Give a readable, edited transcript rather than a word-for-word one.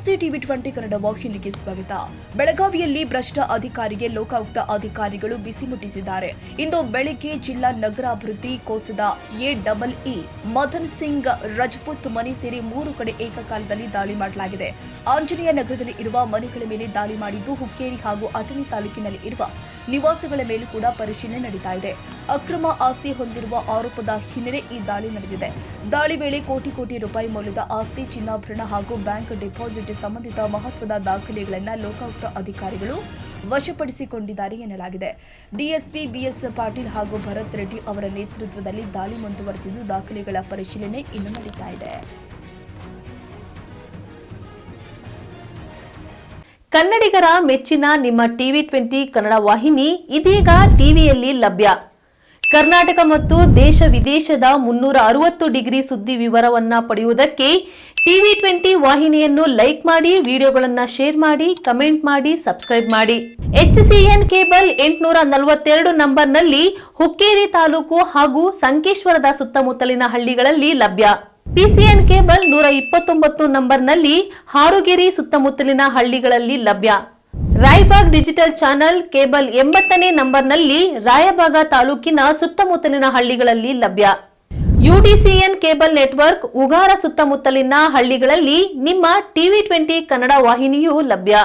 ನಮಸ್ತೆ ಟಿವಿ 20 ಕನ್ನಡ ವಾಹಿನಿಗೆ ಸ್ವಾಗತ. ಬೆಳಗಾವಿಯಲ್ಲಿ ಭ್ರಷ್ಟ ಅಧಿಕಾರಿಗೆ ಲೋಕಾಯುಕ್ತ ಅಧಿಕಾರಿಗಳು ಬಿಸಿ ಮುಟ್ಟಿಸಿದ್ದಾರೆ. ಇಂದು ಬೆಳಗ್ಗೆ ಜಿಲ್ಲಾ ನಗರಾಭಿವೃದ್ಧಿ ಕೋಸದ ಎಇಇ ಮದನ್ ಸಿಂಗ್ ರಜಪೂತ್ ಮನೆ ಸೇರಿ 3 ಕಡೆ ಏಕಕಾಲದಲ್ಲಿ ದಾಳಿ ಮಾಡಲಾಗಿದೆ. ಆಂಜನೇಯ ನಗರದಲ್ಲಿ ಇರುವ ಮನೆಗಳ ಮೇಲೆ ದಾಳಿ ಮಾಡಿದ್ದು, ಹುಕ್ಕೇರಿ ಹಾಗೂ ಅಥಣಿ ತಾಲೂಕಿನಲ್ಲಿ ಇರುವ ನಿವಾಸಗಳ ಮೇಲೂ ಕೂಡ ಪರಿಶೀಲನೆ ನಡೆಯುತ್ತಾ ಇದೆ. ಅಕ್ರಮ ಆಸ್ತಿ ಹೊಂದಿರುವ ಆರೋಪದ ಹಿನ್ನೆಲೆ ಈ ದಾಳಿ ನಡೆದಿದೆ. ದಾಳಿ ವೇಳೆ ಕೋಟಿ ರೂಪಾಯಿ ಮೌಲ್ಯದ ಆಸ್ತಿ, ಚಿನ್ನಾಭರಣ ಹಾಗೂ ಬ್ಯಾಂಕ್ ಡಿಪಾಸಿಟ್ ಸಂಬಂಧಿತ ಮಹತ್ವದ ದಾಖಲೆಗಳನ್ನು ಲೋಕಾಯುಕ್ತ ಅಧಿಕಾರಿಗಳು ವಶಪಡಿಸಿಕೊಂಡಿದ್ದಾರೆ ಎನ್ನಲಾಗಿದೆ. ಡಿಎಸ್ಪಿ ಬಿಎಸ್ ಪಾಟೀಲ್ ಹಾಗೂ ಭರತ್ ರೆಡ್ಡಿ ಅವರ ನೇತೃತ್ವದಲ್ಲಿ ದಾಳಿ ಮುಂದುವರೆದಿದ್ದು, ದಾಖಲೆಗಳ ಪರಿಶೀಲನೆ ಇನ್ನೂ ನಡೆಯುತ್ತಾ ಇದೆ. ಕನ್ನಡಿಗರ ಮೆಚ್ಚಿನ ನಿಮ್ಮ ಟಿವಿ 20 ಕನ್ನಡ ವಾಹಿನಿ ಇದೀಗ ಟಿವಿಯಲ್ಲಿ ಲಭ್ಯ. ಕರ್ನಾಟಕ ಮತ್ತು ದೇಶ ವಿದೇಶದ 360 ಡಿಗ್ರಿ ಸುದ್ದಿ ವಿವರವನ್ನ ಪಡೆಯುವುದಕ್ಕೆ ಟಿವಿ 20 ವಾಹಿನಿಯನ್ನು ಲೈಕ್ ಮಾಡಿ, ವಿಡಿಯೋಗಳನ್ನು ಶೇರ್ ಮಾಡಿ, ಕಮೆಂಟ್ ಮಾಡಿ, ಸಬ್ಸ್ಕ್ರೈಬ್ ಮಾಡಿ. HCN ಕೇಬಲ್ 842 ನಂಬರ್ನಲ್ಲಿ ಹುಕ್ಕೇರಿ ತಾಲೂಕು ಹಾಗೂ ಸಂಕೇಶ್ವರದ ಸುತ್ತಮುತ್ತಲಿನ ಹಳ್ಳಿಗಳಲ್ಲಿ ಲಭ್ಯ. PCN ಕೇಬಲ್ 129 ನಂಬರ್ನಲ್ಲಿ ಹಾರುಗೆರೆ ಸುತ್ತಮುತ್ತಲಿನ ಹಳ್ಳಿಗಳಲ್ಲಿ ಲಭ್ಯ. ರಾಯಬಾಗ್ ಡಿಜಿಟಲ್ ಚಾನೆಲ್ ಕೇಬಲ್ 80ನೇ ನಂಬರ್ನಲ್ಲಿ ರಾಯಬಾಗ ತಾಲೂಕಿನ ಸುತ್ತಮುತ್ತಲಿನ ಹಳ್ಳಿಗಳಲ್ಲಿ ಲಭ್ಯ. UDCN ಕೇಬಲ್ ನೆಟ್ವರ್ಕ್ ಉಗಾರ ಸುತ್ತಮುತ್ತಲಿನ ಹಳ್ಳಿಗಳಲ್ಲಿ ನಿಮ್ಮ ಟಿವಿ 20 ಕನ್ನಡ ವಾಹಿನಿಯೂ ಲಭ್ಯ.